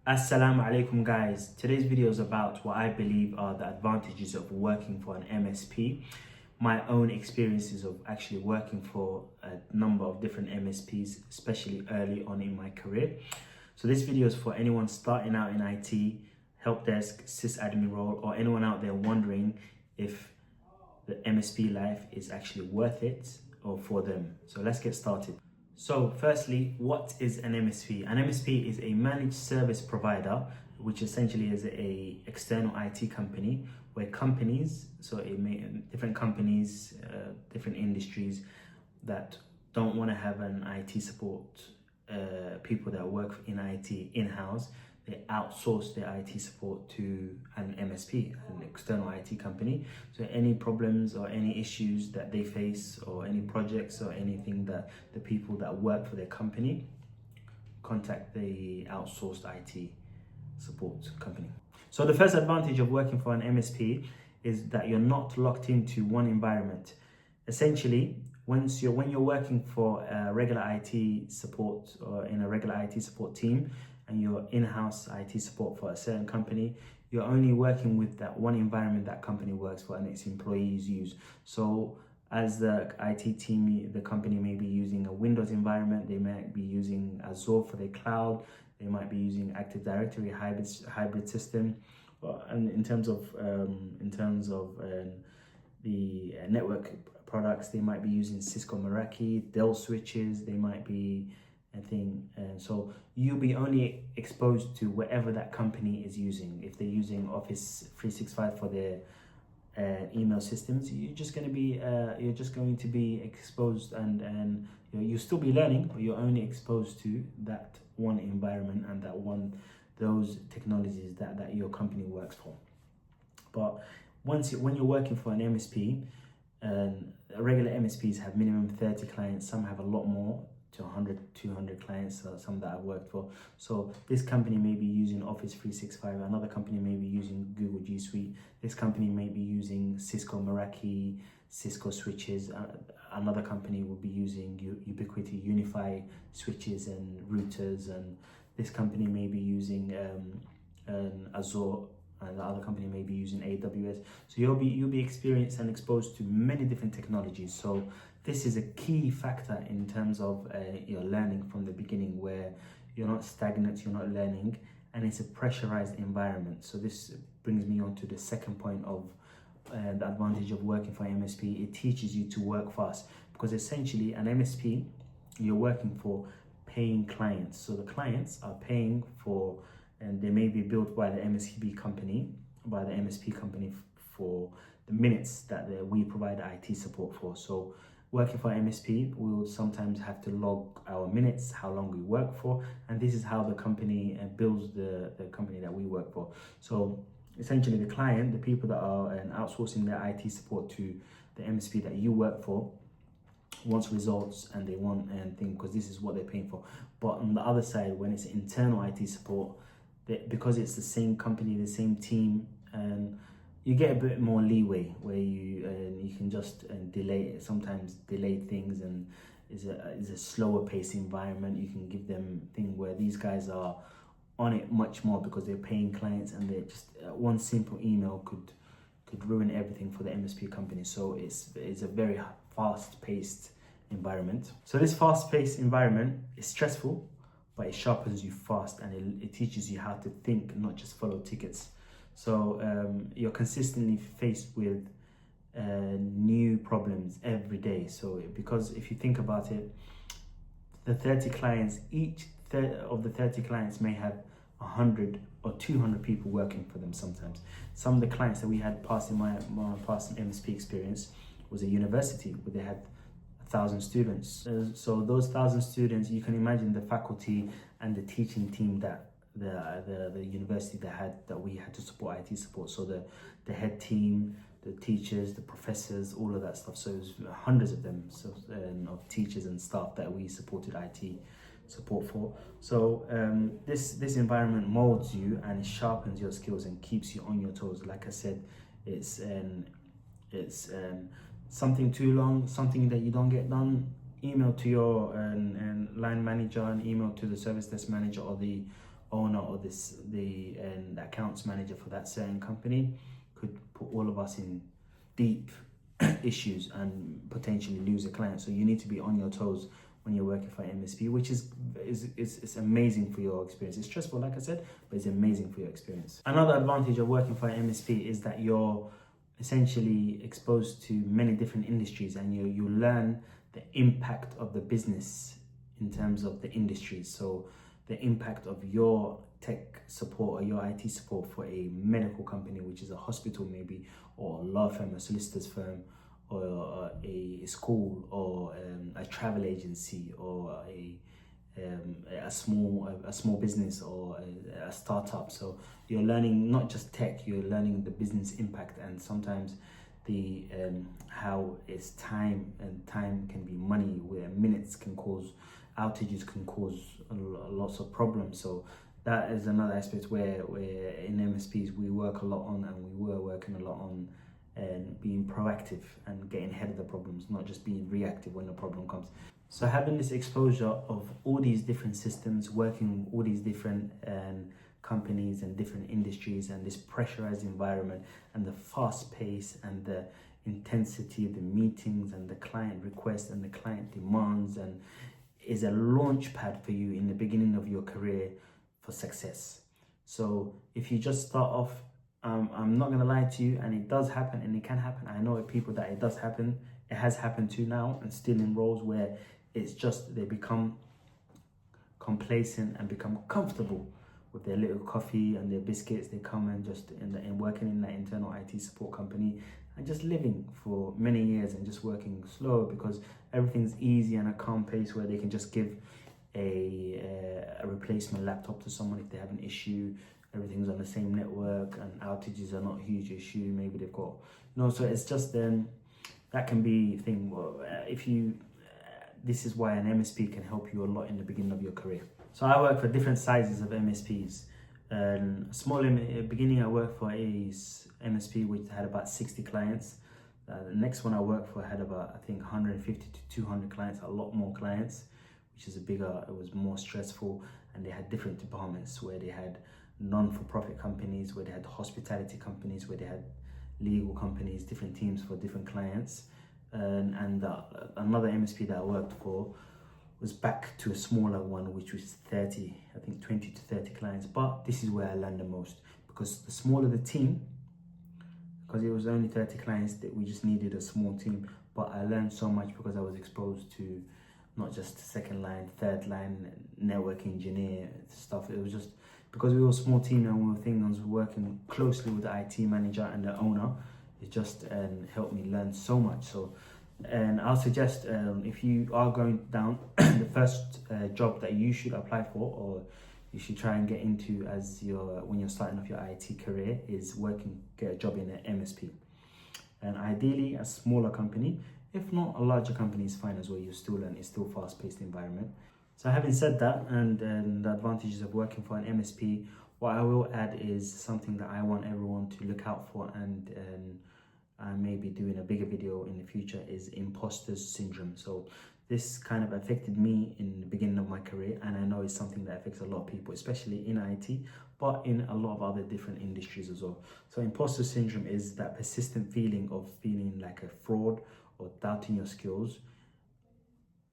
Assalamu alaikum guys. Today's video is about what I believe are the advantages of working for an MSP. My own experiences of actually working for a number of different MSPs, especially early on in my career. So this video is for anyone starting out in IT, help desk, sysadmin role, or anyone out there wondering if the MSP life is actually worth it or for them. So let's get started. So firstly, what is an MSP? An MSP is a managed service provider, which essentially is a external IT company where companies, different companies, different industries that don't want to have an IT support, people that work in IT in-house, they outsource their IT support to an MSP, an external IT company. So any problems or any issues that they face or any projects or anything that the people that work for their company contact the outsourced IT support company. So the first advantage of working for an MSP is that you're not locked into one environment. Essentially, when you're working for a regular IT support or in a regular IT support team, and your in-house IT support for a certain company, you're only working with that one environment that company works for and its employees use. So as the IT team, the company may be using a Windows environment, they might be using Azure for their cloud, they might be using Active Directory hybrid system. And in terms of the network products, they might be using Cisco Meraki, Dell switches, they might be so you'll be only exposed to whatever that company is using. If they're using Office 365 for their email systems, you're just going to be exposed, and you'll still be learning, but you're only exposed to that one environment and those technologies that your company works for. But when you're working for an MSP, regular MSPs have minimum 30 clients, some have a lot more, to 100, 200 clients, some that I've worked for. So this company may be using Office 365, another company may be using Google G Suite, this company may be using Cisco Meraki, Cisco switches, another company will be using Ubiquiti Unify switches and routers, and this company may be using Azure, and the other company may be using AWS. So you'll be experienced and exposed to many different technologies. So this is a key factor in terms of your learning from the beginning, where you're not stagnant, you're not learning, and it's a pressurized environment. So this brings me on to the second point of the advantage of working for MSP. It teaches you to work fast, because essentially an MSP, you're working for paying clients. So the clients are paying for, and they may be built by the MSP company for the minutes that we provide IT support for. So working for MSP, we will sometimes have to log our minutes, how long we work for, and this is how the company bills the company that we work for. So essentially the client, the people that are outsourcing their IT support to the MSP that you work for, wants results and they want because this is what they're paying for. But on the other side, when it's internal IT support, because it's the same company, the same team, and you get a bit more leeway where you can just sometimes delay things, and is a slower paced environment. You can give them thing where these guys are on it much more because they're paying clients, and they just one simple email could ruin everything for the MSP company. So it's a very fast paced environment. So this fast paced environment is stressful, but it sharpens you fast, and it teaches you how to think, not just follow tickets. So you're consistently faced with new problems every day. So because if you think about it, the 30 clients, each of the 30 clients may have 100 or 200 people working for them sometimes. Some of the clients that we had passed in my past MSP experience was a university where they had 1,000 students. So those 1,000 students, you can imagine the faculty and the teaching team that the university that we had to support IT support. So the head team, the teachers, the professors, all of that stuff. So it was hundreds of them, of teachers and staff that we supported IT support for. So this environment molds you and it sharpens your skills and keeps you on your toes. Like I said, it's something too long, something that you don't get done, email to your line manager and email to the service desk manager or the owner or the accounts manager for that certain company could put all of us in deep issues and potentially lose a client. So you need to be on your toes when you're working for MSP, which is amazing for your experience. It's stressful, like I said, but it's amazing for your experience. Another advantage of working for MSP is that you're essentially exposed to many different industries, and you learn the impact of the business in terms of the industries. So the impact of your tech support or your IT support for a medical company, which is a hospital maybe, or a law firm, a solicitor's firm, or a school, or a travel agency, or a small business, or a startup. So you're learning not just tech, you're learning the business impact, and sometimes the how it's time, and time can be money, where minutes can cause outages, can cause lots of problems. So that is another aspect where in MSPs we work a lot on, and we were working a lot on being proactive and getting ahead of the problems, not just being reactive when the problem comes. So having this exposure of all these different systems, working with all these different companies and different industries, and this pressurized environment, and the fast pace, and the intensity of the meetings, and the client requests, and the client demands, and is a launch pad for you in the beginning of your career for success. So if you just start off, I'm not gonna lie to you, and it does happen, and it can happen. I know people that it does happen, it has happened to now, and still in roles where it's just they become complacent and become comfortable with their little coffee and their biscuits. They come and just in working in that internal IT support company, and just living for many years and just working slow because everything's easy and a calm pace, where they can just give a replacement laptop to someone if they have an issue. Everything's on the same network, and outages are not a huge issue. Maybe they've got so it's just that can be a thing. If you this is why an MSP can help you a lot in the beginning of your career. So I work for different sizes of MSPs. Small beginning, I worked for a MSP which had about 60 clients. The next one I worked for had about, I think, 150 to 200 clients, a lot more clients, which is it was more stressful. And they had different departments, where they had non-for-profit companies, where they had hospitality companies, where they had legal companies, different teams for different clients. Another MSP that I worked for was back to a smaller one, which was 30, I think 20 to 30 clients. But this is where I learned the most, because the smaller the team, because it was only 30 clients, that we just needed a small team. But I learned so much because I was exposed to not just second line, third line, network engineer stuff. It was just because we were a small team, and I was working closely with the IT manager and the owner. It just helped me learn so much. So, and I'll suggest if you are going down, the first job that you should apply for, or you should try and get into when you're starting off your IT career, is get a job in an MSP, and ideally a smaller company. If not, a larger company is fine as well. You still learn. It's still fast-paced environment. So having said that, and the advantages of working for an MSP, what I will add is something that I want everyone to look out for, and I may be doing a bigger video in the future, is imposter syndrome. So this kind of affected me in the beginning of my career, and I know it's something that affects a lot of people, especially in IT, but in a lot of other different industries as well. So imposter syndrome is that persistent feeling of feeling like a fraud or doubting your skills,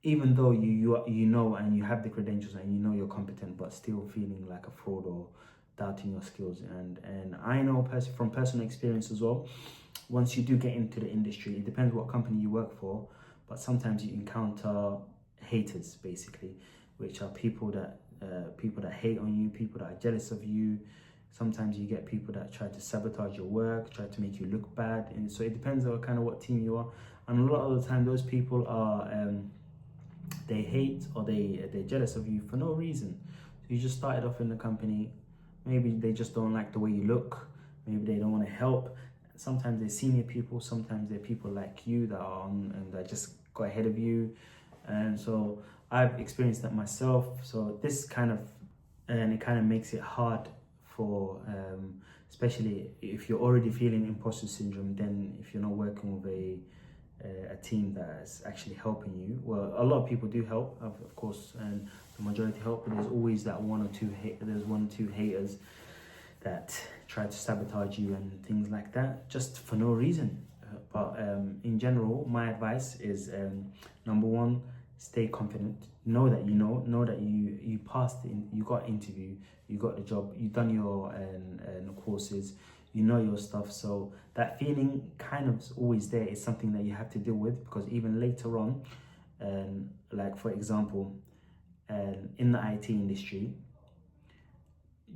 even though you know and you have the credentials and you know you're competent, but still feeling like a fraud or doubting your skills. And I know from personal experience as well, once you do get into the industry, it depends what company you work for, but sometimes you encounter haters, basically, which are people that hate on you, people that are jealous of you. Sometimes you get people that try to sabotage your work, try to make you look bad. And so it depends on kind of what team you are. And a lot of the time, those people are they hate, or they're jealous of you for no reason. So you just started off in the company. Maybe they just don't like the way you look. Maybe they don't want to help. Sometimes they're senior people. Sometimes they're people like you that are on and that just go ahead of you. And so I've experienced that myself. So this kind of makes it hard for, especially if you're already feeling imposter syndrome. Then if you're not working with a team that's actually helping you. Well, a lot of people do help, of course, and the majority help, but there's always that one or two haters that try to sabotage you and things like that, just for no reason. But in general, my advice is number one, stay confident. Know that know that you passed you got interview, you got the job, you've done your courses, you know your stuff. So that feeling kind of is always there. It's something that you have to deal with, because even later on, like for example, in the IT industry,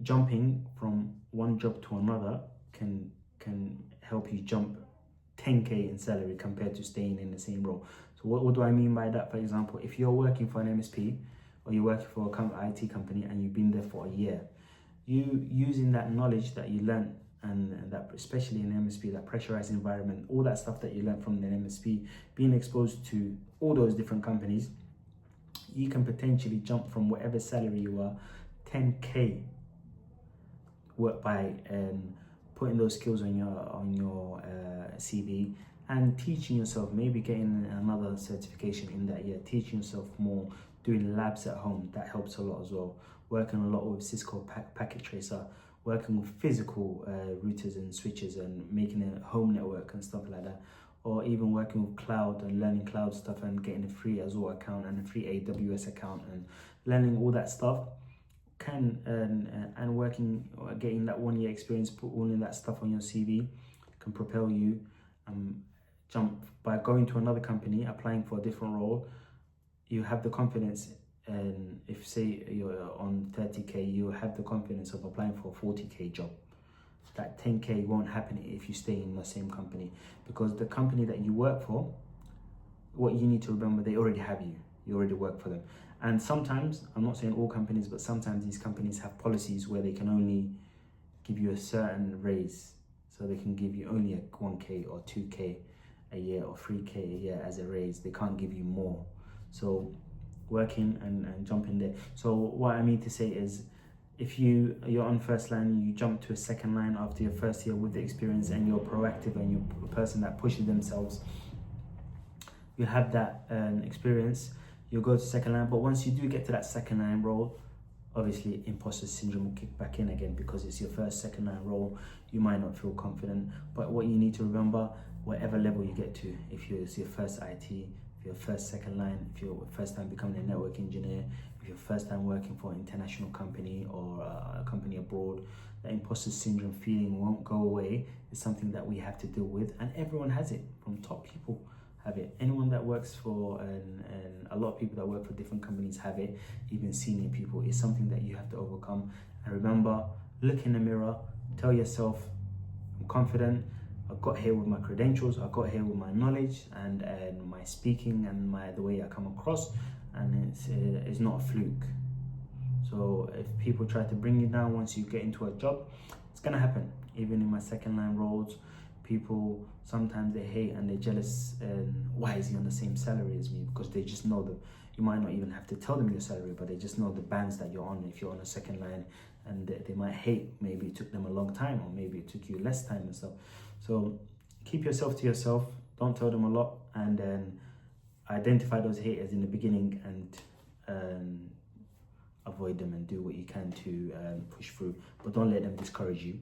jumping from one job to another can help you jump 10k in salary compared to staying in the same role. So what do I mean by that? For example, if you're working for an MSP or you're working for a IT company and you've been there for a year, you using that knowledge that you learned, and that especially in MSP, that pressurized environment, all that stuff that you learned from the MSP, being exposed to all those different companies, you can potentially jump from whatever salary you are 10k work by putting those skills on your CV and teaching yourself, maybe getting another certification in that year, teaching yourself more, doing labs at home. That helps a lot as well. Working a lot with Cisco Packet Tracer, working with physical routers and switches and making a home network and stuff like that, or even working with cloud and learning cloud stuff and getting a free Azure account and a free AWS account and learning all that stuff can and working, getting that 1 year experience, put all in that stuff on your CV, can propel you jump by going to another company, applying for a different role. You have the confidence, and if say you're on 30k, you have the confidence of applying for a 40k job. That 10k won't happen if you stay in the same company, because the company that you work for, what you need to remember, they already have you. You already work for them. And sometimes, I'm not saying all companies, but sometimes these companies have policies where they can only give you a certain raise. So they can give you only a 1k or 2k a year or 3k a year as a raise. They can't give you more. So working and jumping there. So what I mean to say is, if you're on first line, you jump to a second line after your first year with the experience, and you're proactive and you're a person that pushes themselves, you have that experience, you'll go to second line. But once you do get to that second line role, obviously imposter syndrome will kick back in again, because it's your first second line role. You might not feel confident, but what you need to remember, whatever level you get to, if it's your first IT, if you're first second line, if you're first time becoming a network engineer, if you're first time working for an international company or a company abroad, the imposter syndrome feeling won't go away. It's something that we have to deal with, and everyone has it. From top people have it, anyone that works for and a lot of people that work for different companies have it, even senior people. It's something that you have to overcome. And remember, look in the mirror, tell yourself, I'm confident, I got here with my credentials, I got here with my knowledge and my speaking and the way I come across, and it's not a fluke. So if people try to bring you down once you get into a job, it's gonna happen. Even in my second line roles, people sometimes they hate and they're jealous, and why is he on the same salary as me? Because they just know that you might not even have to tell them your salary, but they just know the bands that you're on if you're on a second line, and they might hate maybe it took them a long time, or maybe it took you less time and stuff. So keep yourself to yourself, don't tell them a lot, and then identify those haters in the beginning and avoid them, and do what you can to push through, but don't let them discourage you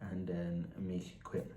and make you quit.